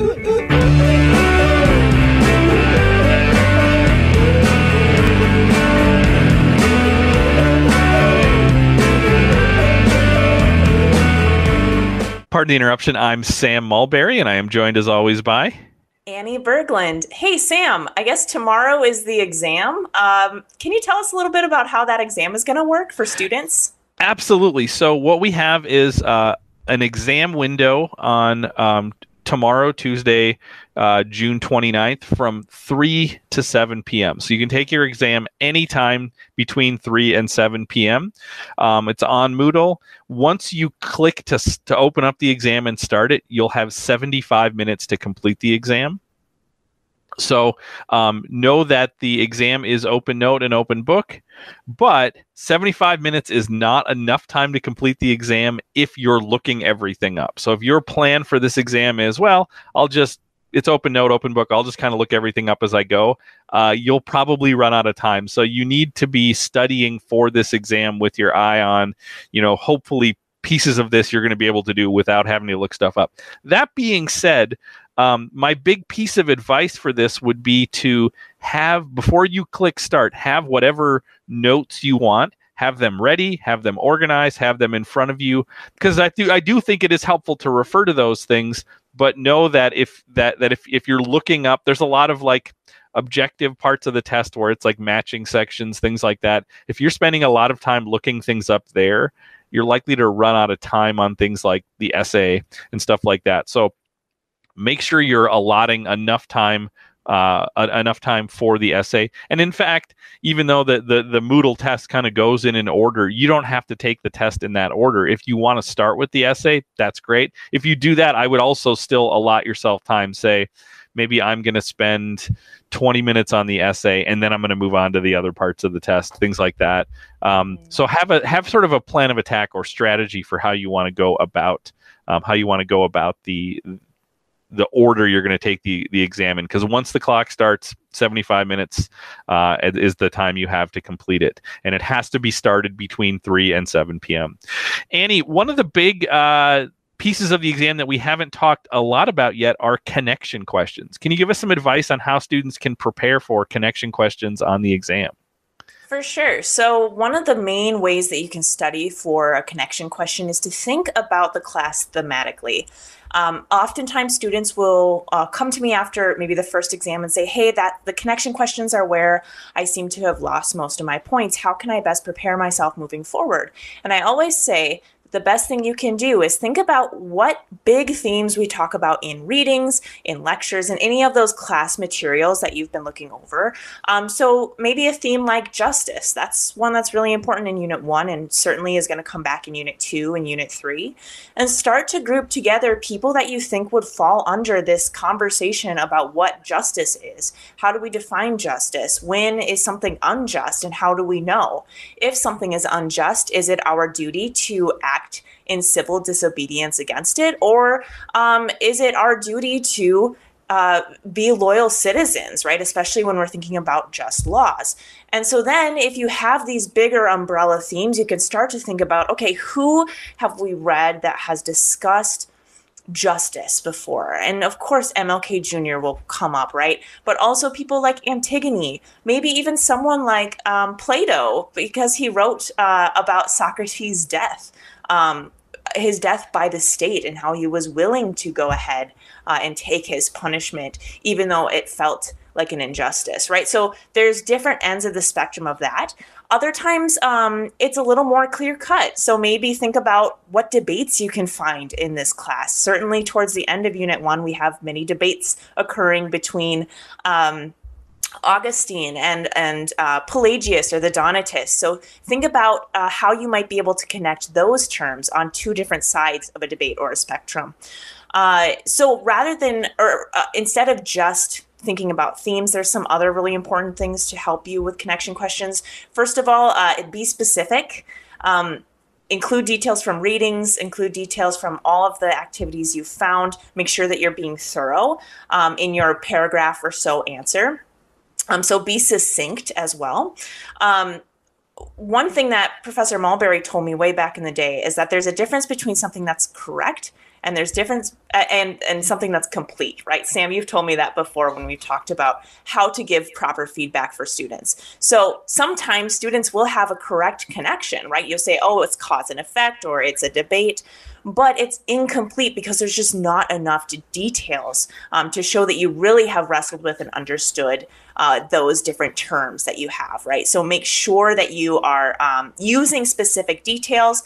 Pardon the interruption. I'm Sam Mulberry, and I am joined as always by Annie Berglund. Hey, Sam, I guess tomorrow is the exam. Can you tell us a little bit about how that exam is going to work for students? Absolutely. So what we have is an exam window on tomorrow, Tuesday, June 29th from 3 to 7 p.m. So you can take your exam anytime between 3 and 7 p.m. It's on Moodle. Once you click to open up the exam and start it, you'll have 75 minutes to complete the exam. So know that the exam is open note and open book, but 75 minutes is not enough time to complete the exam if you're looking everything up. So if your plan for this exam is, well, it's open note, open book, I'll just kind of look everything up as I go, you'll probably run out of time. So you need to be studying for this exam with your eye on, hopefully pieces of this you're going to be able to do without having to look stuff up. That being said, my big piece of advice for this would be to have, before you click start, have whatever notes you want, have them ready, have them organized, have them in front of you, because I do think it is helpful to refer to those things, but know that if you're looking up, there's a lot of like objective parts of the test where it's like matching sections, things like that. If you're spending a lot of time looking things up there, you're likely to run out of time on things like the essay and stuff like that. So make sure you're allotting enough time for the essay. And in fact, even though the Moodle test kind of goes in an order, you don't have to take the test in that order. If you want to start with the essay, that's great. If you do that, I would also still allot yourself time. Say, maybe I'm going to spend 20 minutes on the essay, and then I'm going to move on to the other parts of the test, things like that. So have sort of a plan of attack or strategy for how you want to go about the order you're going to take the exam in, because once the clock starts, 75 minutes is the time you have to complete it, and it has to be started between 3 and 7 p.m. Annie, one of the big pieces of the exam that we haven't talked a lot about yet are connection questions. Can you give us some advice on how students can prepare for connection questions on the exam? For sure. So one of the main ways that you can study for a connection question is to think about the class thematically. Oftentimes students will come to me after maybe the first exam and say, hey, the connection questions are where I seem to have lost most of my points. How can I best prepare myself moving forward? And I always say, the best thing you can do is think about what big themes we talk about in readings, in lectures, and any of those class materials that you've been looking over. So maybe a theme like justice. That's one that's really important in Unit 1 and certainly is going to come back in Unit 2 and Unit 3. And start to group together people that you think would fall under this conversation about what justice is. How do we define justice? When is something unjust, and how do we know? If something is unjust, is it our duty to act in civil disobedience against it, or is it our duty to be loyal citizens, right? Especially when we're thinking about just laws. And so then if you have these bigger umbrella themes, you can start to think about, okay, who have we read that has discussed justice before? And of course, MLK Jr. will come up, right? But also people like Antigone, maybe even someone like Plato, because he wrote about Socrates' death. His death by the state, and how he was willing to go ahead and take his punishment, even though it felt like an injustice, right? So there's different ends of the spectrum of that. Other times, it's a little more clear cut. So maybe think about what debates you can find in this class. Certainly towards the end of Unit 1, we have many debates occurring between Augustine and Pelagius or the Donatists. So think about how you might be able to connect those terms on two different sides of a debate or a spectrum. So instead of just thinking about themes, there's some other really important things to help you with connection questions. First of all, be specific. Include details from readings, include details from all of the activities you've found. Make sure that you're being thorough in your paragraph or so answer. So be succinct as well. One thing that Professor Mulberry told me way back in the day is that there's a difference between something that's correct and there's difference and something that's complete, right? Sam, you've told me that before when we've talked about how to give proper feedback for students. So sometimes students will have a correct connection, right? You'll say, oh, it's cause and effect, or it's a debate, but it's incomplete because there's just not enough details to show that you really have wrestled with and understood those different terms that you have, right? So make sure that you are using specific details.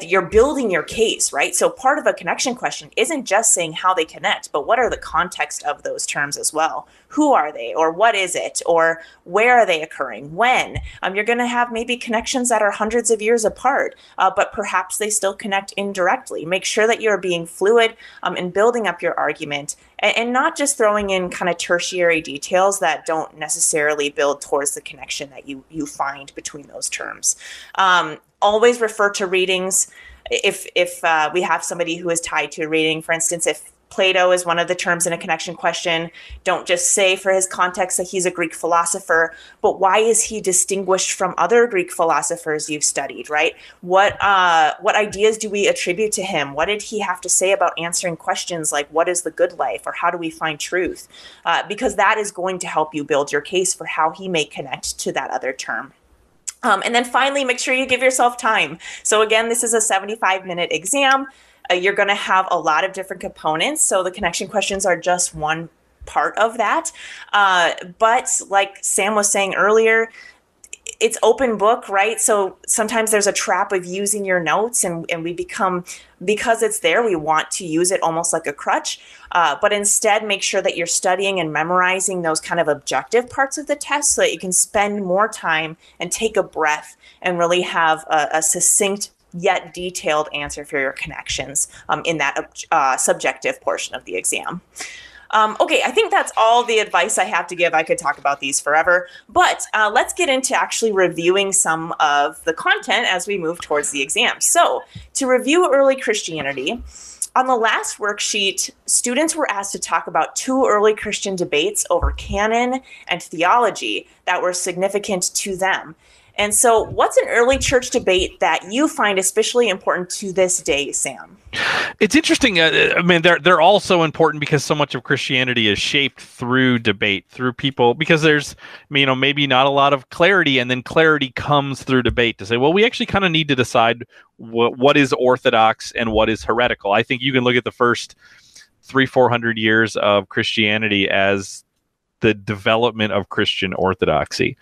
You're building your case, right? So part of a connection question isn't just saying how they connect, but what are the context of those terms as well? Who are they, or what is it, or where are they occurring? When? You're going to have maybe connections that are hundreds of years apart, but perhaps they still connect indirectly. Make sure that you're being fluid in building up your argument, and not just throwing in kind of tertiary details that don't necessarily build towards the connection that you find between those terms. Always refer to readings. If we have somebody who is tied to a reading, for instance, if Plato is one of the terms in a connection question, don't just say for his context that he's a Greek philosopher, but why is he distinguished from other Greek philosophers you've studied, right? What ideas do we attribute to him? What did he have to say about answering questions like what is the good life, or how do we find truth? Because that is going to help you build your case for how he may connect to that other term. And then finally, make sure you give yourself time. So again, this is a 75-minute exam. You're going to have a lot of different components. So the connection questions are just one part of that. But like Sam was saying earlier, it's open book, right? So sometimes there's a trap of using your notes, and we become, because it's there, we want to use it almost like a crutch. But instead, make sure that you're studying and memorizing those kind of objective parts of the test so that you can spend more time and take a breath and really have a succinct yet detailed answer for your connections in that subjective portion of the exam. Okay, I think that's all the advice I have to give. I could talk about these forever, but let's get into actually reviewing some of the content as we move towards the exam. So to review early Christianity, on the last worksheet, students were asked to talk about 2 early Christian debates over canon and theology that were significant to them. And so what's an early church debate that you find especially important to this day, Sam? It's interesting. I mean, they're all so important because so much of Christianity is shaped through debate, through people, because there's, maybe not a lot of clarity, and then clarity comes through debate to say, well, we actually kind of need to decide what is orthodox and what is heretical. I think you can look at the first 300-400 years of Christianity as the development of Christian orthodoxy.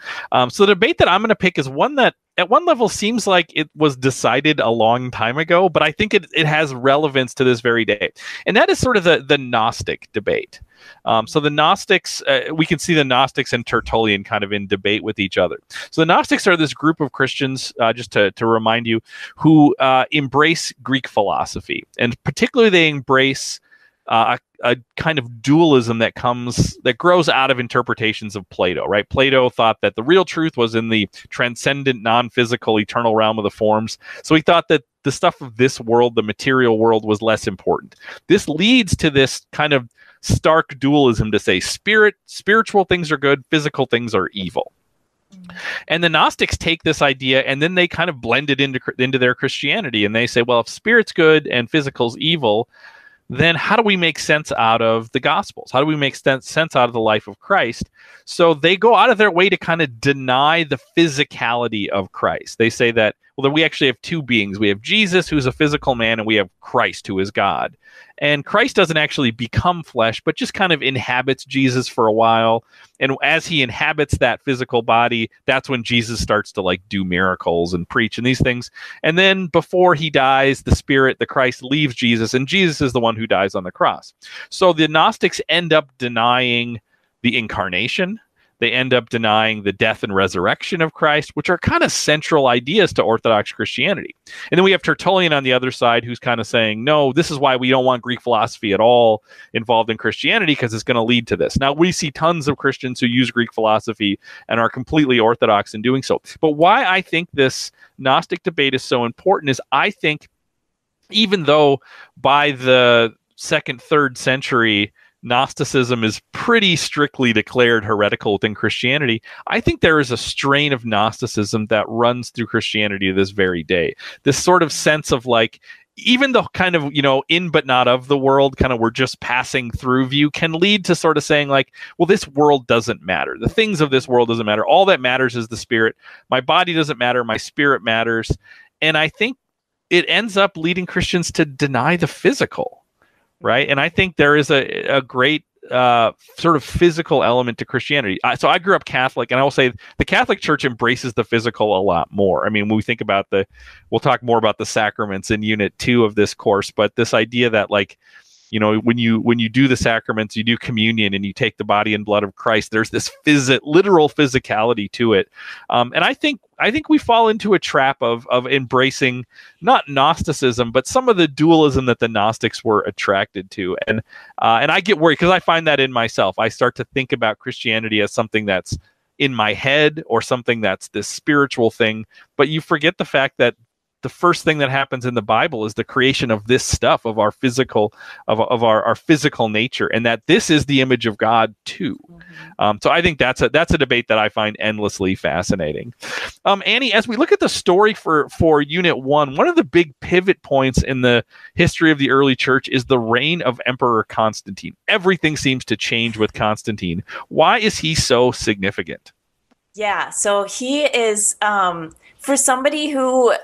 So the debate that I'm going to pick is one that at one level seems like it was decided a long time ago, but I think it has relevance to this very day. And that is sort of the Gnostic debate. So the Gnostics, we can see the Gnostics and Tertullian kind of in debate with each other. So the Gnostics are this group of Christians, just to remind you, who embrace Greek philosophy. And particularly they embrace a kind of dualism that grows out of interpretations of Plato, right? Plato thought that the real truth was in the transcendent, non-physical, eternal realm of the forms. So he thought that the stuff of this world, the material world, was less important. This leads to this kind of stark dualism to say spiritual things are good, physical things are evil. And the Gnostics take this idea and then they kind of blend it into their Christianity, and they say, well, if spirit's good and physical's evil, then how do we make sense out of the Gospels? How do we make sense out of the life of Christ? So they go out of their way to kind of deny the physicality of Christ. They say that, well, that we actually have 2 beings. We have Jesus, who's a physical man, and we have Christ, who is God. And Christ doesn't actually become flesh, but just kind of inhabits Jesus for a while. And as he inhabits that physical body, that's when Jesus starts to do miracles and preach and these things. And then before he dies, the Spirit, the Christ, leaves Jesus, and Jesus is the one who dies on the cross. So the Gnostics end up denying the incarnation. They end up denying the death and resurrection of Christ, which are kind of central ideas to Orthodox Christianity. And then we have Tertullian on the other side, who's kind of saying, no, this is why we don't want Greek philosophy at all involved in Christianity, because it's going to lead to this. Now, we see tons of Christians who use Greek philosophy and are completely Orthodox in doing so. But why I think this Gnostic debate is so important is I think even though by the 2nd, 3rd century, Gnosticism is pretty strictly declared heretical within Christianity, I think there is a strain of Gnosticism that runs through Christianity to this very day. This sort of sense of even the kind of, in but not of the world, kind of we're just passing through view, can lead to sort of saying like, well, this world doesn't matter. The things of this world doesn't matter. All that matters is the spirit. My body doesn't matter. My spirit matters. And I think it ends up leading Christians to deny the physical, right? And I think there is a great sort of physical element to Christianity. So I grew up Catholic, and I will say the Catholic Church embraces the physical a lot more. I mean, when we think about we'll talk more about the sacraments in Unit 2 of this course, but this idea that like, when you do the sacraments, you do communion and you take the body and blood of Christ, there's this literal physicality to it. And I think we fall into a trap of embracing not Gnosticism, but some of the dualism that the Gnostics were attracted to. And I get worried because I find that in myself. I start to think about Christianity as something that's in my head or something that's this spiritual thing. But you forget the fact that the first thing that happens in the Bible is the creation of this stuff, of our physical, of our physical nature, and that this is the image of God too. So I think that's a debate that I find endlessly fascinating. Annie, as we look at the story for Unit 1, one of the big pivot points in the history of the early church is the reign of Emperor Constantine. Everything seems to change with Constantine. Why is he so significant? Yeah, so he is, for somebody who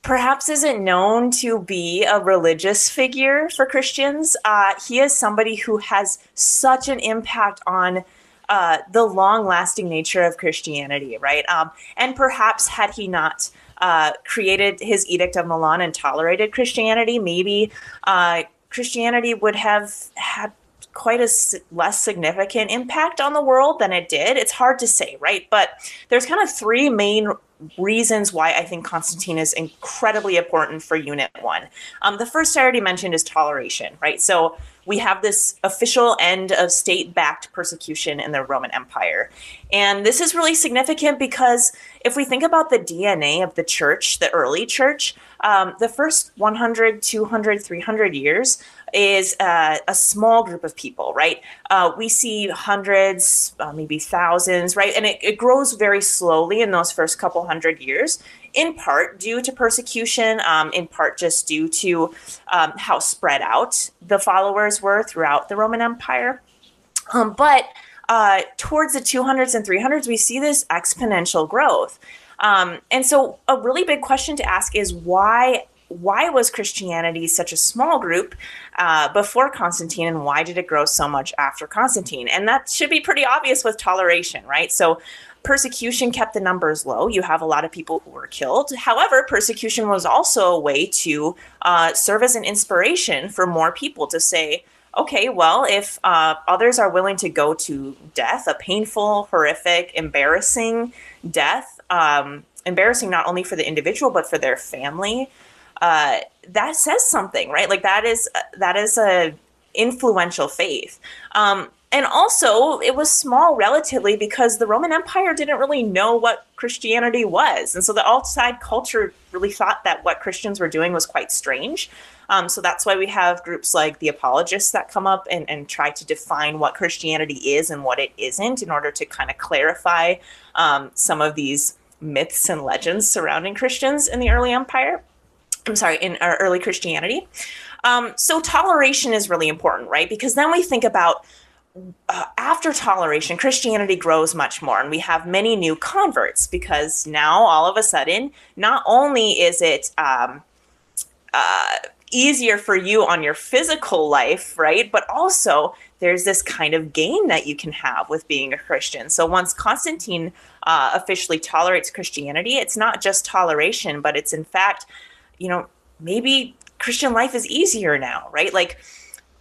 perhaps isn't known to be a religious figure for Christians, he is somebody who has such an impact on the long-lasting nature of Christianity, right? And perhaps had he not created his Edict of Milan and tolerated Christianity, maybe Christianity would have had quite a less significant impact on the world than it did. It's hard to say, right? But there's kind of three main reasons why I think Constantine is incredibly important for Unit 1. The first I already mentioned is toleration, right? So we have this official end of state-backed persecution in the Roman Empire. And this is really significant because if we think about the DNA of the church, the early church, the first 100, 200, 300 years is a small group of people, right? We see hundreds, maybe thousands, right? And it grows very slowly in those first couple hundred years, in part due to persecution, in part just due to how spread out the followers were throughout the Roman Empire. But towards the 200s and 300s, we see this exponential growth. And so a really big question to ask is why was Christianity such a small group before Constantine, and why did it grow so much after Constantine? And that should be pretty obvious with toleration, right? So persecution kept the numbers low. You have a lot of people who were killed. However, persecution was also a way to serve as an inspiration for more people to say, okay, well, if others are willing to go to death, a painful, horrific, embarrassing death, embarrassing not only for the individual, but for their family, that says something, right? Like that is a influential faith. And also it was small relatively because the Roman Empire didn't really know what Christianity was. And so the outside culture really thought that what Christians were doing was quite strange. So that's why we have groups like the apologists that come up and try to define what Christianity is and what it isn't in order to kind of clarify some of these myths and legends surrounding Christians in the early empire. In our early Christianity. So toleration is really important, right? Because then we think about after toleration, Christianity grows much more, and we have many new converts because now all of a sudden, not only is it easier for you on your physical life, right? But also there's this kind of gain that you can have with being a Christian. So once Constantine officially tolerates Christianity, it's not just toleration, but it's in fact, maybe Christian life is easier now, right? Like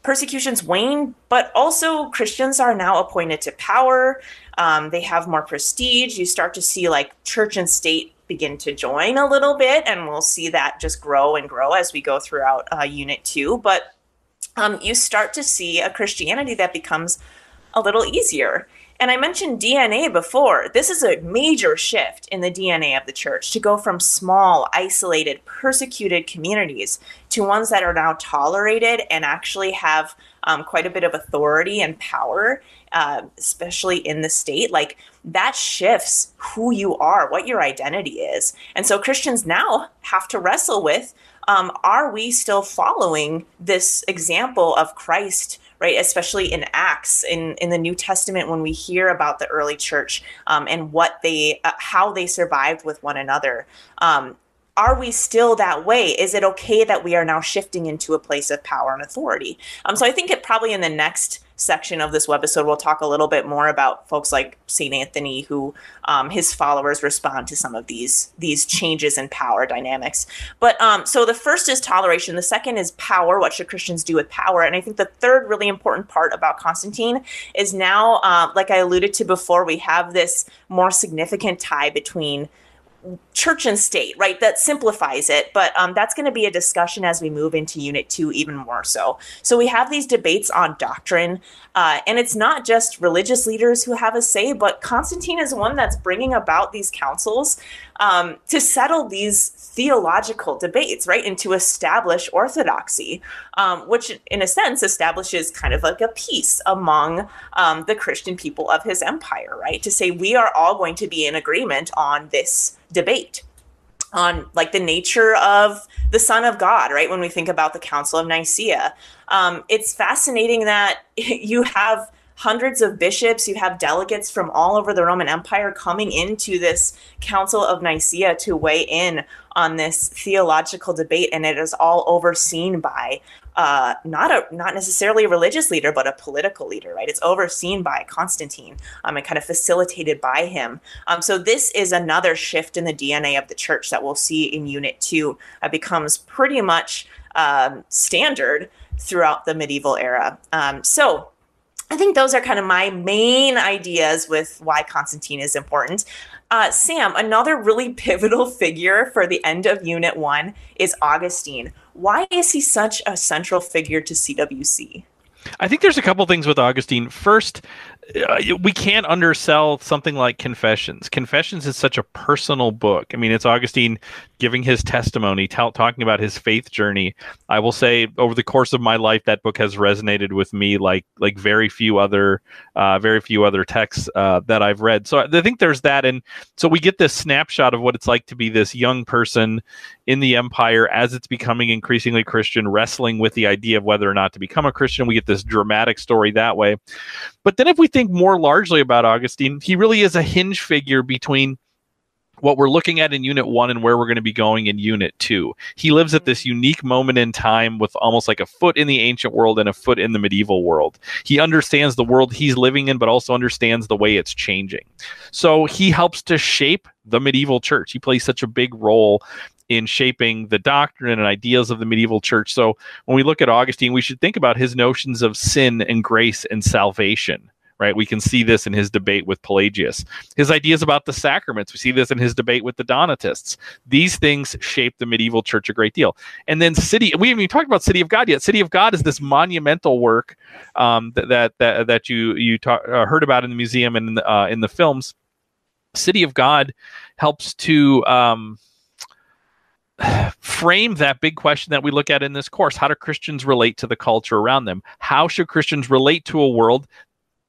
persecutions wane, but also Christians are now appointed to power. They have more prestige. You start to see like church and state begin to join a little bit, and we'll see that just grow and grow as we go throughout Unit 2. But you start to see a Christianity that becomes a little easier. And I mentioned DNA before. This is a major shift in the DNA of the church to go from small, isolated, persecuted communities to ones that are now tolerated and actually have quite a bit of authority and power, especially in the state. Like, that shifts who you are, what your identity is. And so Christians now have to wrestle with, are we still following this example of Christ, right? Especially in Acts, in the New Testament, when we hear about the early church and what how they survived with one another. Are we still that way? Is it okay that we are now shifting into a place of power and authority? So I think it probably in the next section of this webisode, we'll talk a little bit more about folks like St. Anthony, who his followers respond to some of these changes in power dynamics. But so the first is toleration. The second is power. What should Christians do with power? And I think the third really important part about Constantine is now, like I alluded to before, we have this more significant tie between church and state, right? That simplifies it, but that's going to be a discussion as we move into Unit 2 even more so. So we have these debates on doctrine, and it's not just religious leaders who have a say, but Constantine is one that's bringing about these councils to settle these theological debates, right? And to establish orthodoxy, which in a sense establishes kind of like a peace among the Christian people of his empire, right? To say we are all going to be in agreement on this debate on like the nature of the Son of God, right? When we think about the Council of Nicaea, it's fascinating that you have hundreds of bishops, you have delegates from all over the Roman Empire coming into this Council of Nicaea to weigh in on this theological debate, and it is all overseen by not necessarily a religious leader, but a political leader, right? It's overseen by Constantine and kind of facilitated by him. So this is another shift in the DNA of the church that we'll see in Unit 2. It becomes pretty much standard throughout the medieval era. So I think those are kind of my main ideas with why Constantine is important. Sam, another really pivotal figure for the end of Unit 1 is Augustine. Why is he such a central figure to CWC? I think there's a couple things with Augustine. First, we can't undersell something like Confessions. Confessions is such a personal book. I mean, it's Augustine giving his testimony, talking about his faith journey. I will say, over the course of my life, that book has resonated with me like very few other texts that I've read. So I think there's that, and so we get this snapshot of what it's like to be this young person in the empire as it's becoming increasingly Christian, wrestling with the idea of whether or not to become a Christian. We get this dramatic story that way. But then if we think more largely about Augustine, he really is a hinge figure between what we're looking at in Unit 1 and where we're going to be going in Unit 2. He lives at this unique moment in time with almost like a foot in the ancient world and a foot in the medieval world. He understands the world he's living in, but also understands the way it's changing. So he helps to shape the medieval church. He plays such a big role in shaping the doctrine and ideas of the medieval church. So when we look at Augustine, we should think about his notions of sin and grace and salvation. Right, we can see this in his debate with Pelagius. His ideas about the sacraments, we see this in his debate with the Donatists. These things shape the medieval church a great deal. And then we haven't even talked about City of God yet. City of God is this monumental work that you heard about in the museum and in the films. City of God helps to frame that big question that we look at in this course. How do Christians relate to the culture around them? How should Christians relate to a world,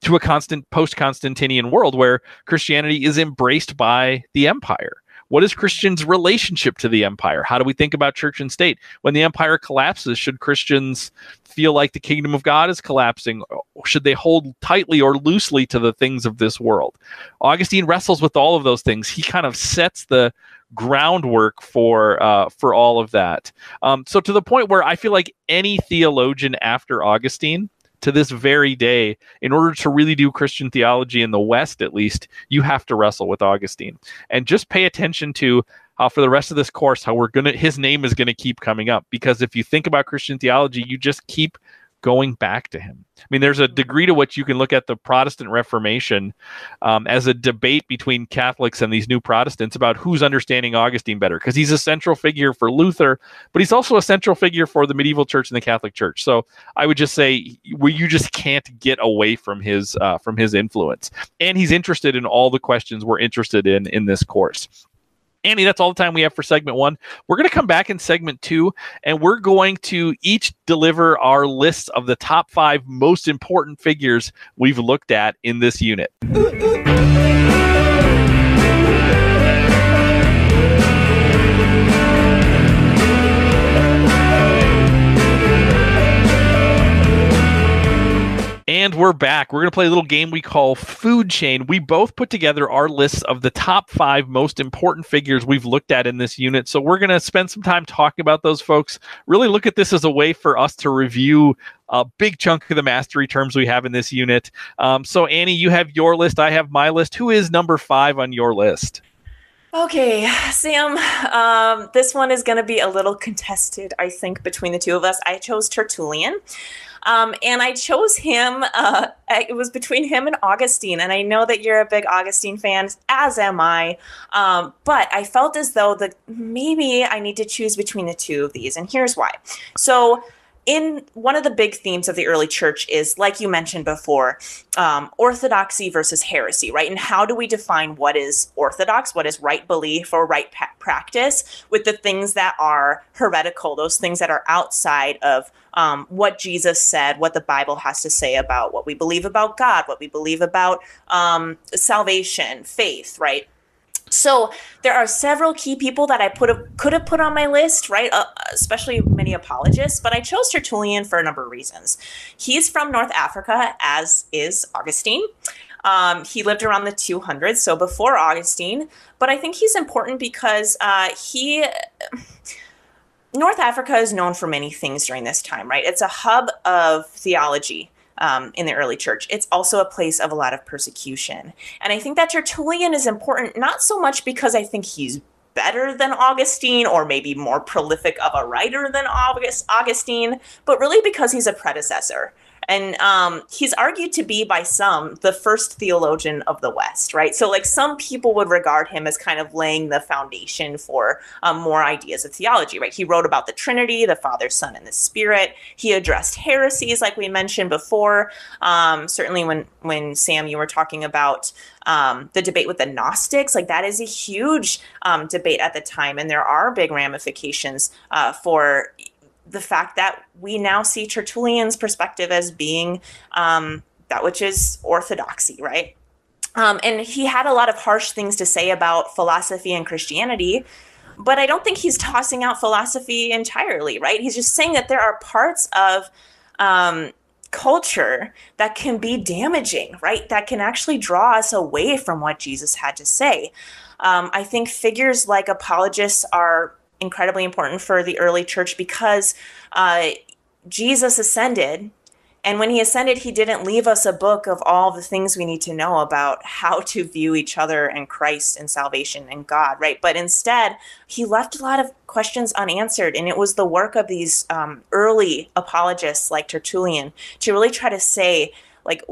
to a constant post-Constantinian world where Christianity is embraced by the empire? What is Christians' relationship to the empire? How do we think about church and state? When the empire collapses, should Christians feel like the kingdom of God is collapsing? Should they hold tightly or loosely to the things of this world? Augustine wrestles with all of those things. He kind of sets the groundwork for all of that. So to the point where I feel like any theologian after Augustine, to this very day, in order to really do Christian theology in the West, at least, you have to wrestle with Augustine. And just pay attention to how, for the rest of this course, how his name is gonna keep coming up. Because if you think about Christian theology, you just keep going back to him. I mean, there's a degree to which you can look at the Protestant Reformation as a debate between Catholics and these new Protestants about who's understanding Augustine better, because he's a central figure for Luther, but he's also a central figure for the medieval church and the Catholic Church. So I would just say you just can't get away from his influence. And he's interested in all the questions we're interested in this course. Andy, that's all the time we have for segment 1. We're going to come back in segment 2, and we're going to each deliver our lists of the top 5 most important figures we've looked at in this unit. And we're back. We're going to play a little game we call Food Chain. We both put together our lists of the top 5 most important figures we've looked at in this unit. So we're going to spend some time talking about those folks. Really look at this as a way for us to review a big chunk of the mastery terms we have in this unit. So Annie, you have your list. I have my list. Who is number 5 on your list? Okay, Sam, this one is going to be a little contested, I think, between the two of us. I chose Tertullian. And I chose him, it was between him and Augustine. And I know that you're a big Augustine fan, as am I. But I felt as though that maybe I need to choose between the two of these. And here's why. So in one of the big themes of the early church is, like you mentioned before, orthodoxy versus heresy, right? And how do we define what is orthodox, what is right belief or right practice, with the things that are heretical, those things that are outside of what Jesus said, what the Bible has to say about what we believe about God, what we believe about salvation, faith, right? So there are several key people that I could have put on my list, right? Especially many apologists, but I chose Tertullian for a number of reasons. He's from North Africa, as is Augustine. He lived around the 200s, so before Augustine. But I think he's important because North Africa is known for many things during this time, right? It's a hub of theology. In the early church. It's also a place of a lot of persecution. And I think that Tertullian is important, not so much because I think he's better than Augustine or maybe more prolific of a writer than Augustine, but really because he's a predecessor. And he's argued to be, by some, the first theologian of the West, right? So like some people would regard him as kind of laying the foundation for more ideas of theology, right? He wrote about the Trinity, the Father, Son, and the Spirit. He addressed heresies, like we mentioned before. Certainly when Sam, you were talking about the debate with the Gnostics, like that is a huge debate at the time. And there are big ramifications for the fact that we now see Tertullian's perspective as being that which is orthodoxy, right? And he had a lot of harsh things to say about philosophy and Christianity, but I don't think he's tossing out philosophy entirely, right? He's just saying that there are parts of culture that can be damaging, right? That can actually draw us away from what Jesus had to say. I think figures like apologists are incredibly important for the early church because Jesus ascended, and when he ascended, he didn't leave us a book of all the things we need to know about how to view each other and Christ and salvation and God, right? But instead, he left a lot of questions unanswered, and it was the work of these early apologists like Tertullian to really try to say, like,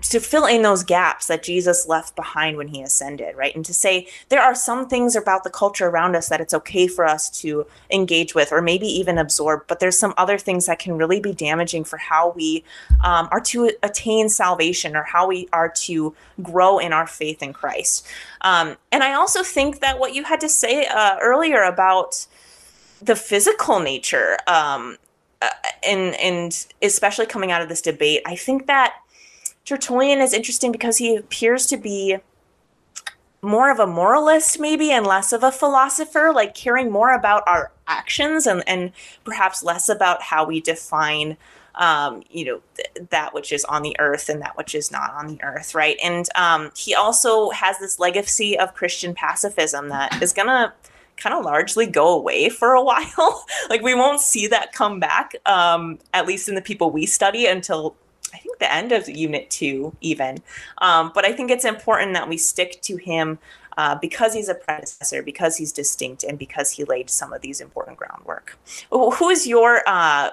to fill in those gaps that Jesus left behind when he ascended, right? And to say there are some things about the culture around us that it's okay for us to engage with or maybe even absorb, but there's some other things that can really be damaging for how we are to attain salvation or how we are to grow in our faith in Christ. And I also think that what you had to say earlier about the physical nature, and especially coming out of this debate, I think that Tertullian is interesting because he appears to be more of a moralist maybe and less of a philosopher, like caring more about our actions and perhaps less about how we define that which is on the earth and that which is not on the earth, right? And he also has this legacy of Christian pacifism that is going to kind of largely go away for a while. Like we won't see that come back, at least in the people we study, until I think the end of Unit 2 even. But I think it's important that we stick to him because he's a predecessor, because he's distinct, and because he laid some of these important groundwork. Who is your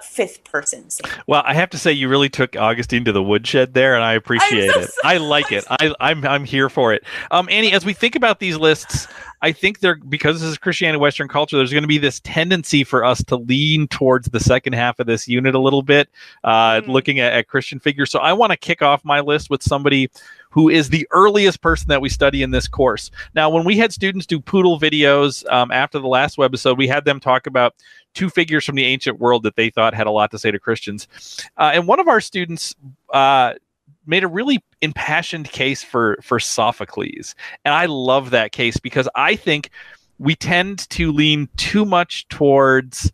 fifth person, Sam? Well, I have to say, you really took Augustine to the woodshed there, and I appreciate it. I like it. I'm here for it. Annie, as we think about these lists, I think because this is Christianity Western culture, there's going to be this tendency for us to lean towards the second half of this unit a little bit, looking at Christian figures. So I want to kick off my list with somebody who is the earliest person that we study in this course. Now, when we had students do Poodle videos after the last webisode, we had them talk about two figures from the ancient world that they thought had a lot to say to Christians. And one of our students made a really impassioned case for Sophocles. And I love that case because I think we tend to lean too much towards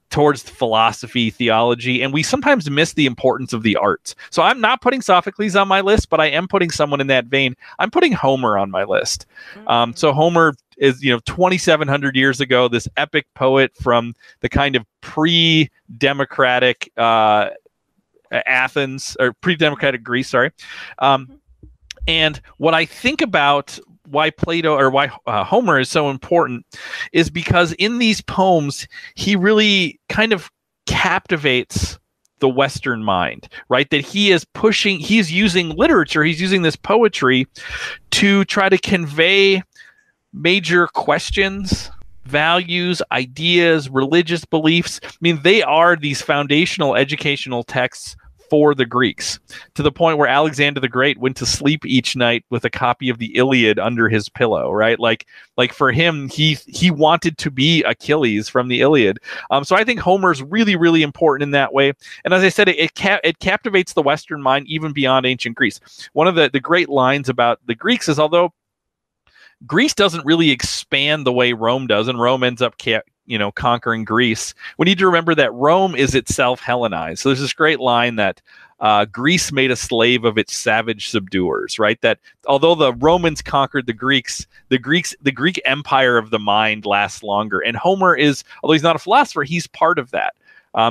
philosophy, theology, and we sometimes miss the importance of the arts. So I'm not putting Sophocles on my list, but I am putting someone in that vein. I'm putting Homer on my list. So Homer is, 2,700 years ago, this epic poet from the kind of pre-democratic Athens, or pre-democratic Greece, sorry. And what I think about why Homer is so important is because in these poems, he really kind of captivates the Western mind, right? That he's using literature, he's using this poetry to try to convey major questions, values, ideas, religious beliefs. I mean, they are these foundational educational texts for the Greeks, to the point where Alexander the Great went to sleep each night with a copy of the Iliad under his pillow, right? Like for him, he wanted to be Achilles from the Iliad. So I think Homer's really, really important in that way. And as I said, it captivates the Western mind even beyond ancient Greece. One of the great lines about the Greeks is, although Greece doesn't really expand the way Rome does, and Rome ends up conquering Greece, we need to remember that Rome is itself Hellenized. So there's this great line that Greece made a slave of its savage subduers, right? That although the Romans conquered the Greek empire of the mind lasts longer. And Homer is, although he's not a philosopher, he's part of that.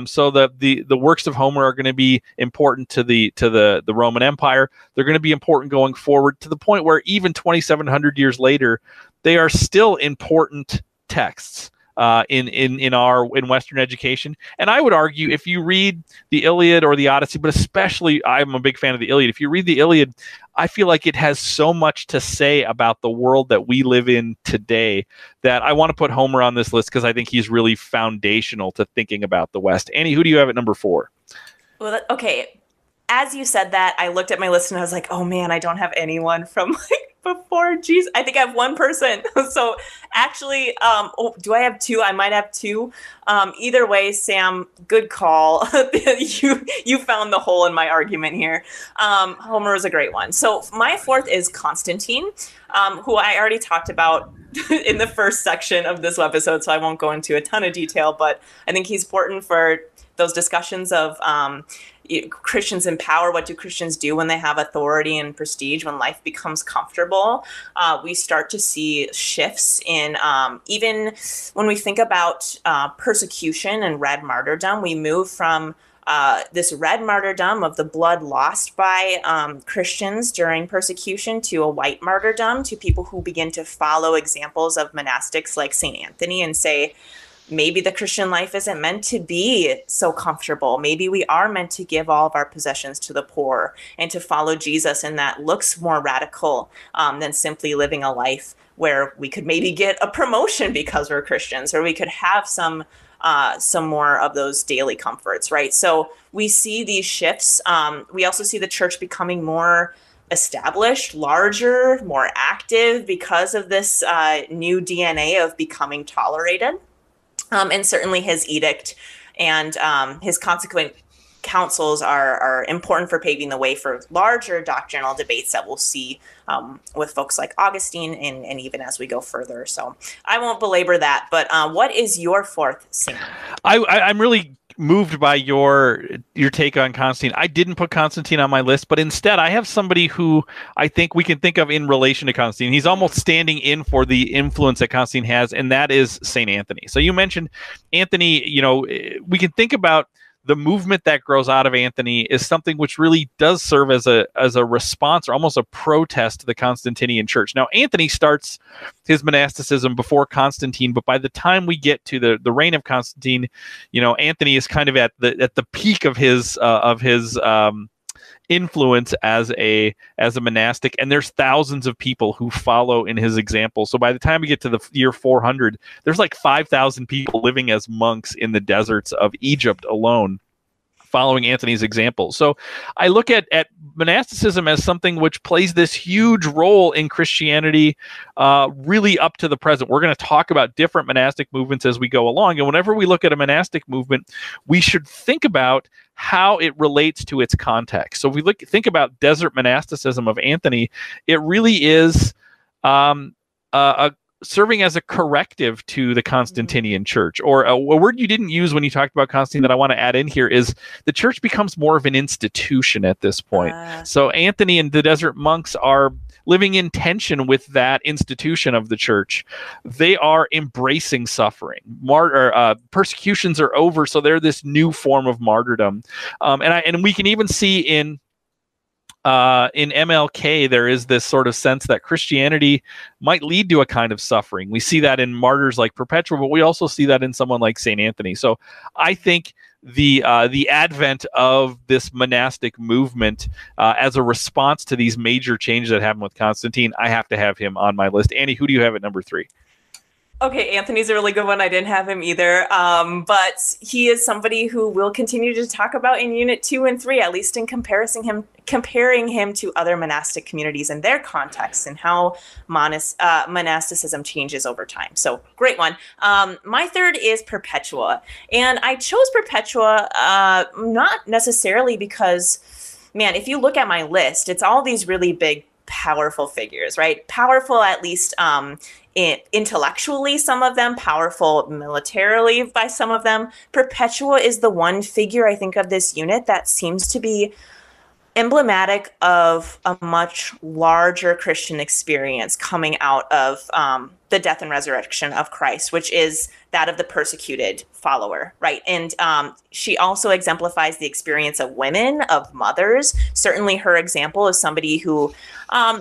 So the works of Homer are going to be important to the Roman Empire. They're going to be important going forward, to the point where even 2,700 years later, they are still important texts in Western education. And I would argue, if you read the Iliad or the Odyssey, but especially I'm a big fan of the Iliad. If you read the Iliad, I feel like it has so much to say about the world that we live in today that I want to put Homer on this list because I think he's really foundational to thinking about the West. Annie, who do you have at number 4? Well, okay. As you said that, I looked at my list and I was like, oh man, I don't have anyone from before. Geez, I think I have one person. So actually, do I have 2? I might have 2. Either way, Sam, good call. You found the hole in my argument here. Homer is a great one. So my 4th is Constantine, who I already talked about in the first section of this episode, so I won't go into a ton of detail, but I think he's important for those discussions of Christians in power. What do Christians do when they have authority and prestige, when life becomes comfortable? We start to see shifts in, even when we think about persecution and red martyrdom, we move from this red martyrdom of the blood lost by Christians during persecution to a white martyrdom, to people who begin to follow examples of monastics like St. Anthony and say, maybe the Christian life isn't meant to be so comfortable. Maybe we are meant to give all of our possessions to the poor and to follow Jesus. And that looks more radical than simply living a life where we could maybe get a promotion because we're Christians, or we could have some more of those daily comforts, right? So we see these shifts. We also see the church becoming more established, larger, more active because of this new DNA of becoming tolerated. And certainly his edict and his consequent councils are important for paving the way for larger doctrinal debates that we'll see with folks like Augustine and even as we go further. So I won't belabor that, but what is your 4th, Sam? I'm really moved by your take on Constantine. I didn't put Constantine on my list, but instead I have somebody who I think we can think of in relation to Constantine. He's almost standing in for the influence that Constantine has, and that is St. Anthony. So you mentioned Anthony, we can think about the movement that grows out of Anthony is something which really does serve as a response or almost a protest to the Constantinian church. Now, Anthony starts his monasticism before Constantine, but by the time we get to the reign of Constantine, Anthony is kind of at the peak of his influence as a monastic, and there's thousands of people who follow in his example. So by the time we get to the year 400, there's like 5,000 people living as monks in the deserts of Egypt alone, following Anthony's example. So I look at monasticism as something which plays this huge role in Christianity, really up to the present. We're going to talk about different monastic movements as we go along. And whenever we look at a monastic movement, we should think about how it relates to its context. So if we think about desert monasticism of Anthony, it really is serving as a corrective to the Constantinian church. Or a word you didn't use when you talked about Constantine that I want to add in here is the church becomes more of an institution at this point. So Anthony and the desert monks are living in tension with that institution of the church. They are embracing suffering. Persecutions are over, so they're this new form of martyrdom. And we can even see in MLK, there is this sort of sense that Christianity might lead to a kind of suffering. We see that in martyrs like Perpetua, but we also see that in someone like St. Anthony. So I think the advent of this monastic movement as a response to these major changes that happened with Constantine, I have to have him on my list. Annie, who do you have at number 3? Okay, Anthony's a really good one. I didn't have him either, but he is somebody who we'll continue to talk about in Unit 2 and 3, at least in comparing him to other monastic communities and their contexts and how monasticism changes over time. So, great one. My third is Perpetua, and I chose Perpetua not necessarily because, man, if you look at my list, it's all these really big, powerful figures, right? Powerful, at least intellectually, some of them, powerful militarily by some of them. Perpetua is the one figure I think of this unit that seems to be emblematic of a much larger Christian experience coming out of the death and resurrection of Christ, which is that of the persecuted follower, right? And she also exemplifies the experience of women, of mothers. Certainly her example is somebody who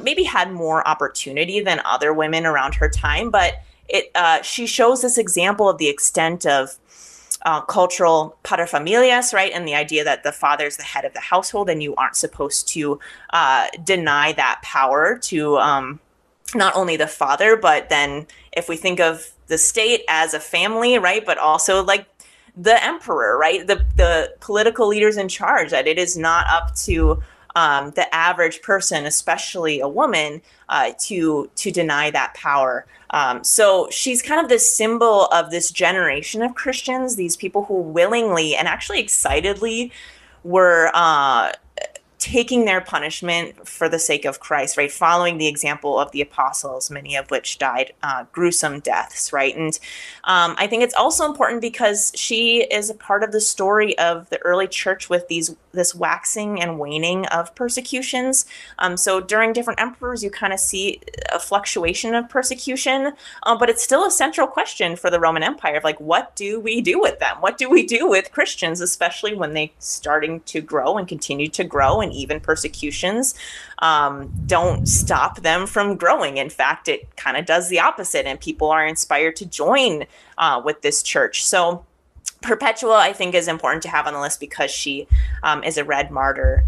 maybe had more opportunity than other women around her time, but she shows this example of the extent of cultural paterfamilias, right? And the idea that the father is the head of the household and you aren't supposed to deny that power to not only the father, but then if we think of the state as a family, right? But also like the emperor, right? The political leaders in charge, that it is not up to the average person, especially a woman, to deny that power. So she's kind of this symbol of this generation of Christians, these people who willingly and actually excitedly were taking their punishment for the sake of Christ, right? Following the example of the apostles, many of which died gruesome deaths, right? And I think it's also important because she is a part of the story of the early church with this waxing and waning of persecutions. So during different emperors, you kind of see a fluctuation of persecution, but it's still a central question for the Roman Empire of like, what do we do with them? What do we do with Christians, especially when they starting to grow and continue to grow, and even persecutions don't stop them from growing. In fact, it kind of does the opposite, and people are inspired to join with this church. So Perpetua, I think, is important to have on the list because she is a red martyr.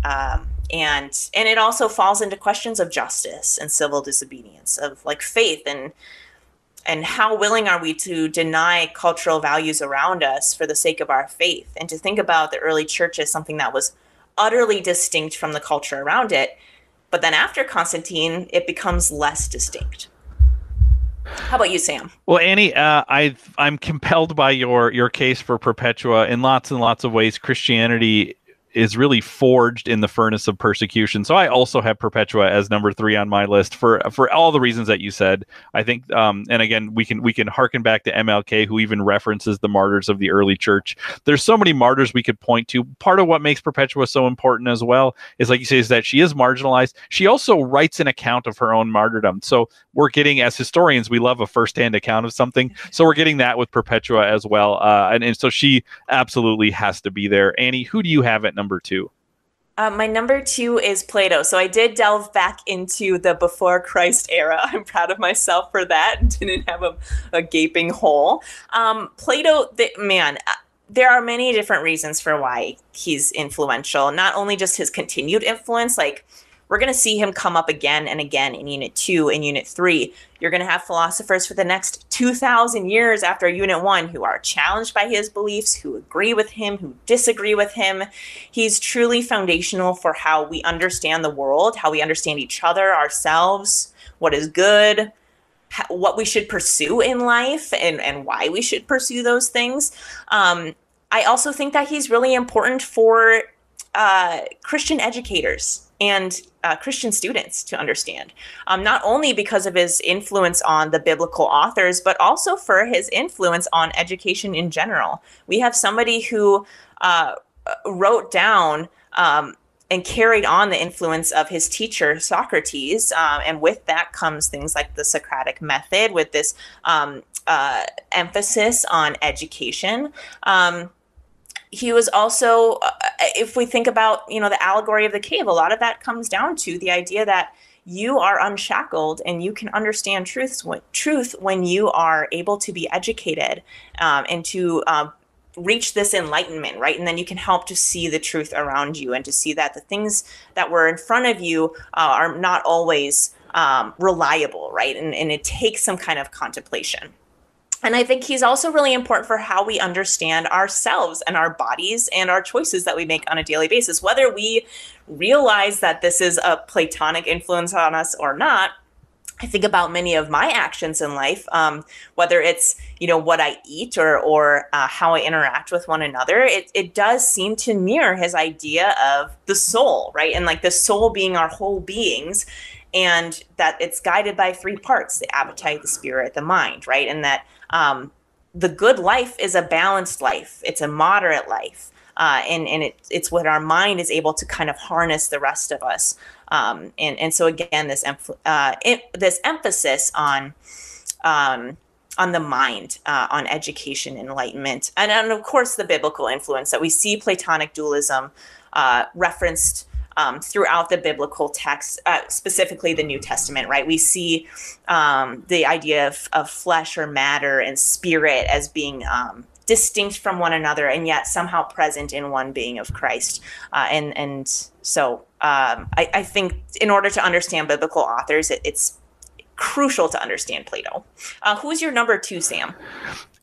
And it also falls into questions of justice and civil disobedience, of like faith and how willing are we to deny cultural values around us for the sake of our faith, and to think about the early church as something that was utterly distinct from the culture around it. But then after Constantine, it becomes less distinct. How about you, Sam? Well, Annie, I'm compelled by your case for Perpetua in lots and lots of ways. Christianity is really forged in the furnace of persecution. So I also have Perpetua as number 3 on my list for all the reasons that you said. I think, and again, we can harken back to MLK, who even references the martyrs of the early church. There's so many martyrs we could point to. Part of what makes Perpetua so important as well is, like you say, is that she is marginalized. She also writes an account of her own martyrdom. So we're getting, as historians, we love a firsthand account of something. So we're getting that with Perpetua as well. And so she absolutely has to be there. Annie, who do you have at number 2? My number 2 is Plato. So I did delve back into the before Christ era. I'm proud of myself for that. Didn't have a gaping hole. Plato, there are many different reasons for why he's influential. Not only just his continued influence, like we're going to see him come up again and again in Unit 2 and Unit 3. You're going to have philosophers for the next 2,000 years after Unit 1 who are challenged by his beliefs, who agree with him, who disagree with him. He's truly foundational for how we understand the world, how we understand each other, ourselves, what is good, what we should pursue in life, and why we should pursue those things. I also think that he's really important for Christian educators and Christian students to understand, not only because of his influence on the biblical authors, but also for his influence on education in general. We have somebody who wrote down and carried on the influence of his teacher, Socrates. And with that comes things like the Socratic method, with this emphasis on education. He was also, if we think about, the allegory of the cave, a lot of that comes down to the idea that you are unshackled and you can understand truth when you are able to be educated and to reach this enlightenment, right? And then you can help to see the truth around you and to see that the things that were in front of you are not always reliable, right? And it takes some kind of contemplation. And I think he's also really important for how we understand ourselves and our bodies and our choices that we make on a daily basis, whether we realize that this is a Platonic influence on us or not. I think about many of my actions in life, whether it's, what I eat or how I interact with one another. It does seem to mirror his idea of the soul, right? And like the soul being our whole beings, and that it's guided by 3 parts: the appetite, the spirit, the mind, right? And that the good life is a balanced life. It's a moderate life. And it's what our mind is able to kind of harness the rest of us. And so again, this emphasis on the mind, on education, enlightenment, and of course the biblical influence that we see Platonic dualism referenced throughout the biblical text, specifically the New Testament, right? We see the idea of flesh or matter and spirit as being distinct from one another and yet somehow present in one being of Christ. And so I think in order to understand biblical authors, it's crucial to understand Plato. Who's your number 2, Sam?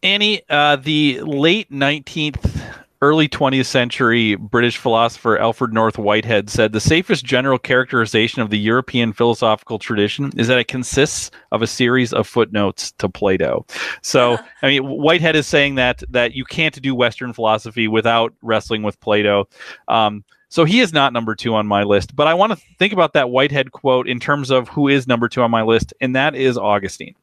Annie, the late 19th, early 20th century British philosopher Alfred North Whitehead said the safest general characterization of the European philosophical tradition is that it consists of a series of footnotes to Plato. So, I mean, Whitehead is saying that you can't do Western philosophy without wrestling with Plato. So he is not number 2 on my list, but I want to think about that Whitehead quote in terms of who is number 2 on my list, and that is Augustine.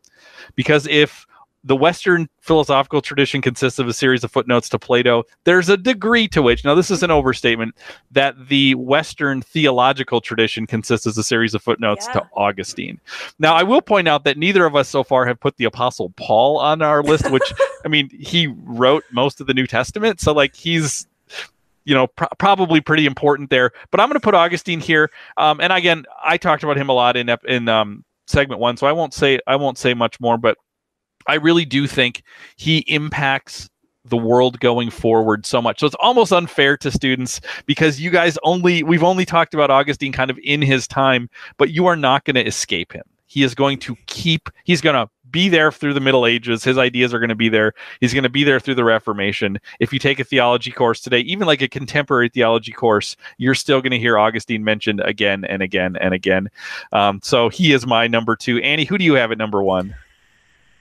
Because if the Western philosophical tradition consists of a series of footnotes to Plato, there's a degree to which, now this is an overstatement, that the Western theological tradition consists of a series of footnotes to Augustine. Now, I will point out that neither of us so far have put the Apostle Paul on our list, which, I mean, he wrote most of the New Testament, so like he's, probably pretty important there. But I'm going to put Augustine here. And again, I talked about him a lot in segment 1, so I won't say much more, but I really do think he impacts the world going forward so much. So it's almost unfair to students because you guys we've only talked about Augustine kind of in his time, but you are not going to escape him. He is going to he's going to be there through the Middle Ages. His ideas are going to be there. He's going to be there through the Reformation. If you take a theology course today, even like a contemporary theology course, you're still going to hear Augustine mentioned again and again and again. So he is my number 2. Annie, who do you have at number 1?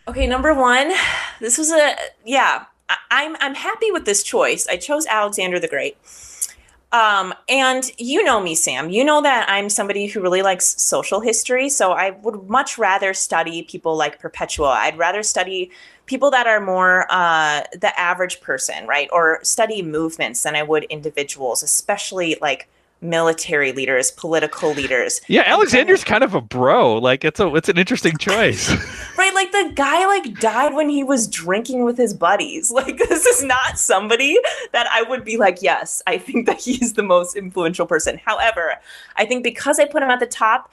Okay, number 1, this was I'm happy with this choice. I chose Alexander the Great. And you know me, Sam. You know that I'm somebody who really likes social history. So I would much rather study people like Perpetua. I'd rather study people that are more the average person, right? Or study movements than I would individuals, especially like military leaders, political leaders. Yeah, Alexander's kind of a bro. Like it's an interesting choice. Right, like the guy like died when he was drinking with his buddies. Like this is not somebody that I would be like, yes, I think that he's the most influential person. However, I think because I put him at the top,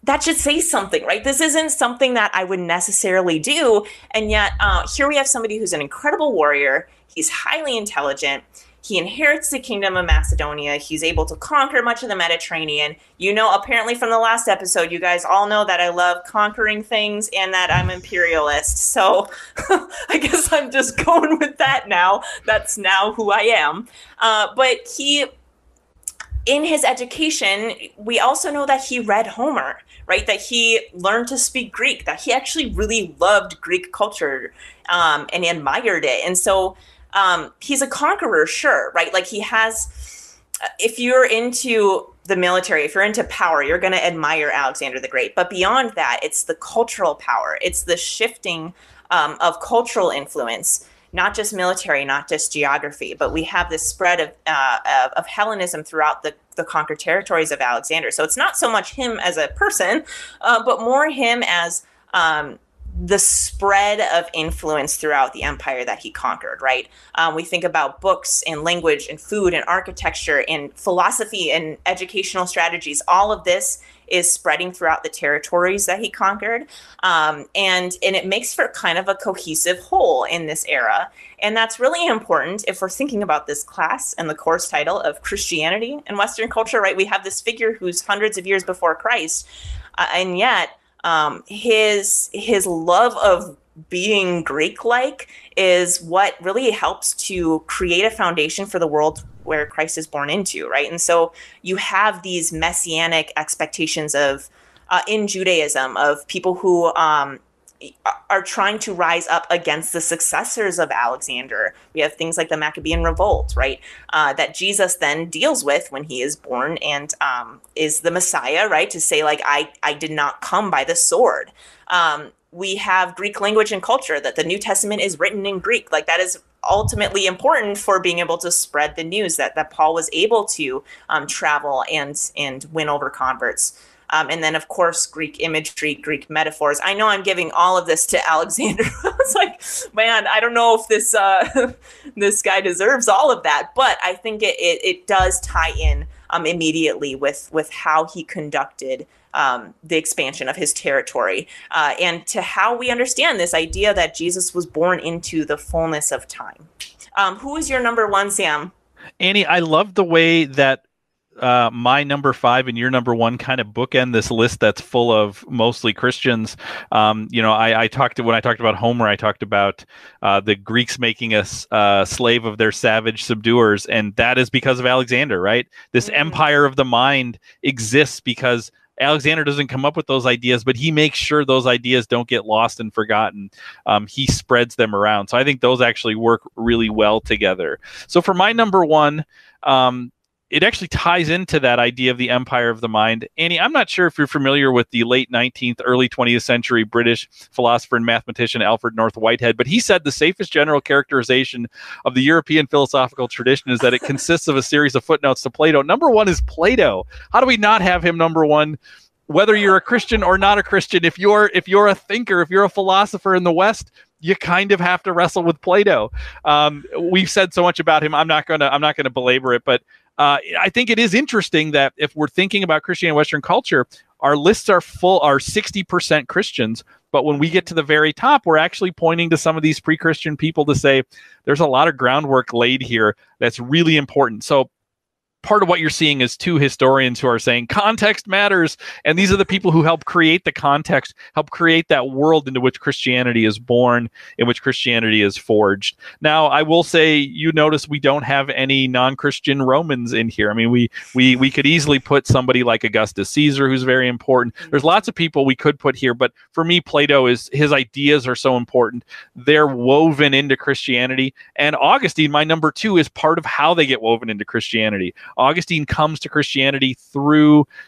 that should say something, right? This isn't something that I would necessarily do. And yet here we have somebody who's an incredible warrior. He's highly intelligent. He inherits the kingdom of Macedonia. He's able to conquer much of the Mediterranean. You know, apparently from the last episode, you guys all know that I love conquering things and that I'm imperialist. So I guess I'm just going with that now. That's now who I am. But in his education, we also know that he read Homer, right? That he learned to speak Greek, that he actually really loved Greek culture and admired it. And so he's a conqueror, sure, right? Like he has, if you're into the military, if you're into power, you're going to admire Alexander the Great. But beyond that, it's the cultural power. It's the shifting of cultural influence, not just military, not just geography, but we have this spread of Hellenism throughout the conquered territories of Alexander. So it's not so much him as a person, but more him as the spread of influence throughout the empire that he conquered, right? We think about books and language and food and architecture and philosophy and educational strategies. All of this is spreading throughout the territories that he conquered. And it makes for kind of a cohesive whole in this era. And that's really important if we're thinking about this class and the course title of Christianity and Western culture, right? We have this figure who's hundreds of years before Christ. And yet, his love of being Greek-like is what really helps to create a foundation for the world where Christ is born into, right? And so you have these messianic expectations of in Judaism of people who are trying to rise up against the successors of Alexander. We have things like the Maccabean Revolt, right? That Jesus then deals with when he is born and is the Messiah, right? To say like, I did not come by the sword. We have Greek language and culture, that the New Testament is written in Greek. Like that is ultimately important for being able to spread the news that Paul was able to travel and win over converts. And then, of course, Greek imagery, Greek metaphors. I know I'm giving all of this to Alexander. It's like, man, I don't know if this this guy deserves all of that. But I think it does tie in immediately with how he conducted the expansion of his territory and to how we understand this idea that Jesus was born into the fullness of time. Who is your number one, Sam? Annie, I love the way that my number 5 and your number 1 kind of bookend this list that's full of mostly Christians. When I talked about Homer, I talked about the Greeks making us slave of their savage subduers, and that is because of Alexander, right? This empire of the mind exists because Alexander doesn't come up with those ideas, but he makes sure those ideas don't get lost and forgotten. He spreads them around. So I think those actually work really well together. So for my number 1, it actually ties into that idea of the empire of the mind. Annie, I'm not sure if you're familiar with the late 19th, early 20th century British philosopher and mathematician Alfred North Whitehead, but he said the safest general characterization of the European philosophical tradition is that it consists of a series of footnotes to Plato. Number 1 is Plato. How do we not have him number 1? Whether you're a Christian or not a Christian, if you're a thinker, if you're a philosopher in the West, you kind of have to wrestle with Plato. We've said so much about him. I'm not gonna belabor it, but I think it is interesting that if we're thinking about Christianity and Western culture, our lists are 60% Christians. But when we get to the very top, we're actually pointing to some of these pre-Christian people to say there's a lot of groundwork laid here that's really important. So part of what you're seeing is 2 historians who are saying context matters. And these are the people who help create the context, help create that world into which Christianity is born, in which Christianity is forged. Now, I will say, you notice we don't have any non-Christian Romans in here. I mean, we could easily put somebody like Augustus Caesar, who's very important. There's lots of people we could put here, but for me, his ideas are so important. They're woven into Christianity. And Augustine, my number 2, is part of how they get woven into Christianity. Augustine comes to Christianity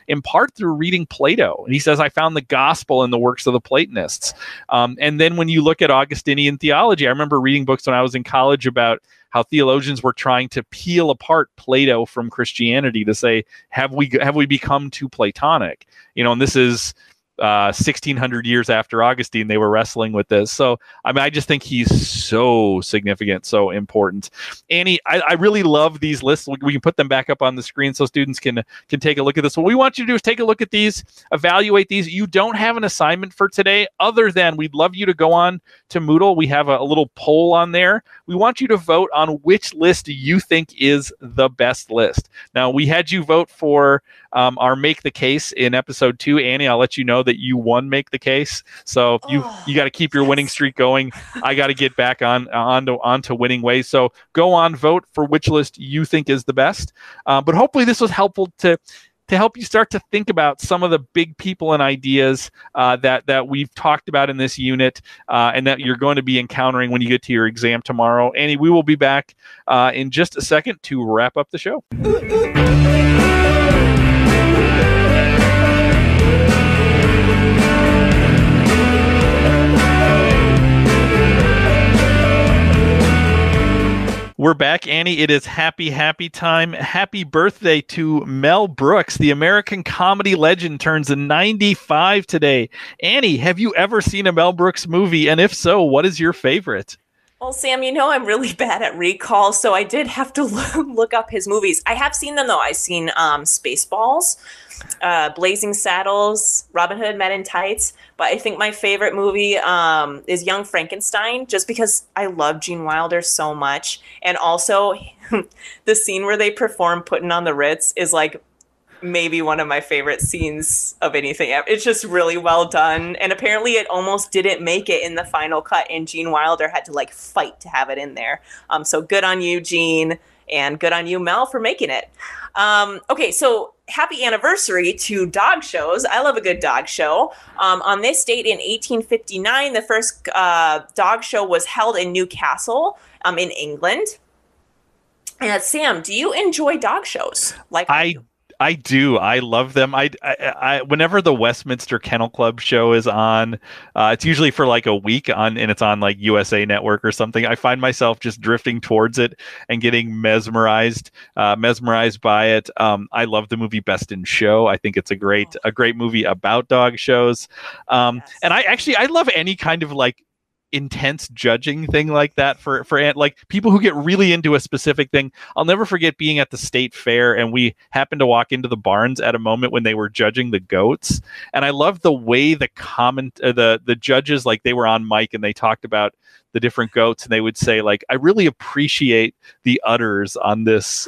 in part through reading Plato. And he says, I found the gospel in the works of the Platonists. And then when you look at Augustinian theology, I remember reading books when I was in college about how theologians were trying to peel apart Plato from Christianity to say, have we become too Platonic? And this is 1600 years after Augustine, they were wrestling with this. So, I mean, I just think he's so significant, so important. Annie, I really love these lists. We can put them back up on the screen so students can take a look at this. What we want you to do is take a look at these, evaluate these. You don't have an assignment for today other than we'd love you to go on to Moodle. We have a little poll on there. We want you to vote on which list you think is the best list. Now, we had you vote for our Make the Case in episode 2. Annie, I'll let you know that you won Make the Case. So you got to keep your winning streak going. I got to get back onto winning ways. So go on, vote for which list you think is the best. But hopefully this was helpful to help you start to think about some of the big people and ideas that we've talked about in this unit and that you're going to be encountering when you get to your exam tomorrow. Annie, we will be back in just a second to wrap up the show. We're back, Annie. It is happy time. Happy birthday to Mel Brooks. The American comedy legend turns 95 today. Annie, have you ever seen a Mel Brooks movie? And if so, what is your favorite? Well, Sam, I'm really bad at recall, so I did have to look up his movies. I have seen them, though. I've seen Spaceballs, Blazing Saddles, Robin Hood Men in Tights. But I think my favorite movie is Young Frankenstein, just because I love Gene Wilder so much. And also, the scene where they perform Puttin' on the Ritz is like maybe one of my favorite scenes of anything. It's just really well done. And apparently it almost didn't make it in the final cut, and Gene Wilder had to fight to have it in there. So good on you, Gene, and good on you, Mel, for making it. Okay, so happy anniversary to dog shows. I love a good dog show. On this date in 1859, the first dog show was held in Newcastle in England. And Sam, do you enjoy dog shows? I do. I love them. I whenever the Westminster Kennel Club show is on, it's usually for a week and it's on USA Network or something. I find myself just drifting towards it and getting mesmerized by it. I love the movie Best in Show. I think it's a great movie about dog shows. Yes. And I love any kind of intense judging thing like that for people who get really into a specific thing. I'll never forget being at the state fair, and we happened to walk into the barns at a moment when they were judging the goats, and I loved the way the judges, they were on mic and they talked about the different goats, and they would say I really appreciate the udders on this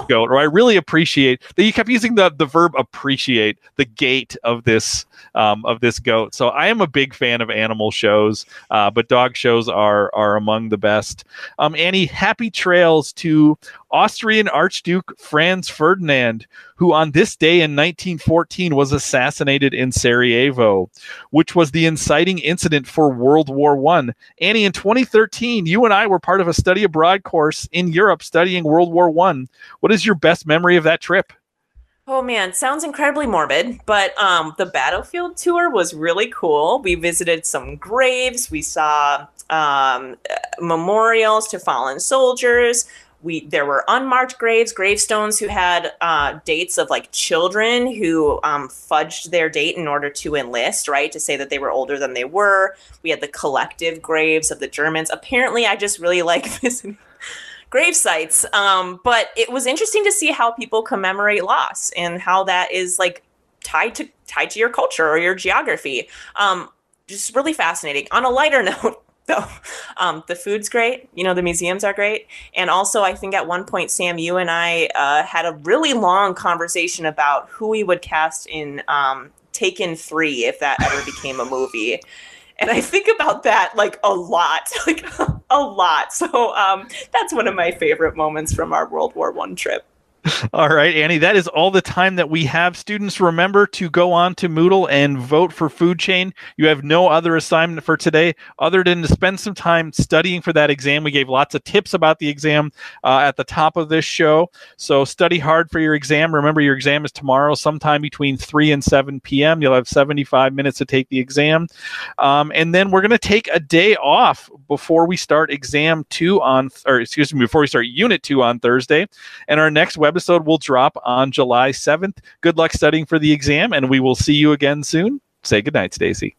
goat, or I really appreciate that you kept using the verb appreciate, the gait of this goat. So I am a big fan of animal shows, but dog shows are among the best. Annie, happy trails to Austrian Archduke Franz Ferdinand, who on this day in 1914 was assassinated in Sarajevo, which was the inciting incident for World War I. Annie, in 2013, you and I were part of a study abroad course in Europe studying World War I. What is your best memory of that trip? Oh man, sounds incredibly morbid, but the battlefield tour was really cool. We visited some graves. We saw memorials to fallen soldiers. There were unmarked gravestones who had dates of children who fudged their date in order to enlist, right? To say that they were older than they were. We had the collective graves of the Germans. Apparently, I just really like visiting grave sites. But it was interesting to see how people commemorate loss and how that is tied to your culture or your geography. Just really fascinating. On a lighter note, though, the food's great. The museums are great. And also, I think at one point, Sam, you and I had a really long conversation about who we would cast in Taken 3 if that ever became a movie. And I think about that a lot, a lot. So that's one of my favorite moments from our World War I trip. All right, Annie, that is all the time that we have. Students, remember to go on to Moodle and vote for Food Chain. You have no other assignment for today other than to spend some time studying for that exam. We gave lots of tips about the exam at the top of this show. So study hard for your exam. Remember, your exam is tomorrow sometime between 3 and 7 p.m. You'll have 75 minutes to take the exam. And then we're going to take a day off before we start before we start Unit 2 on Thursday. And our next webisode will drop on July 7th. Good luck studying for the exam, and we will see you again soon. Say goodnight, Stacy.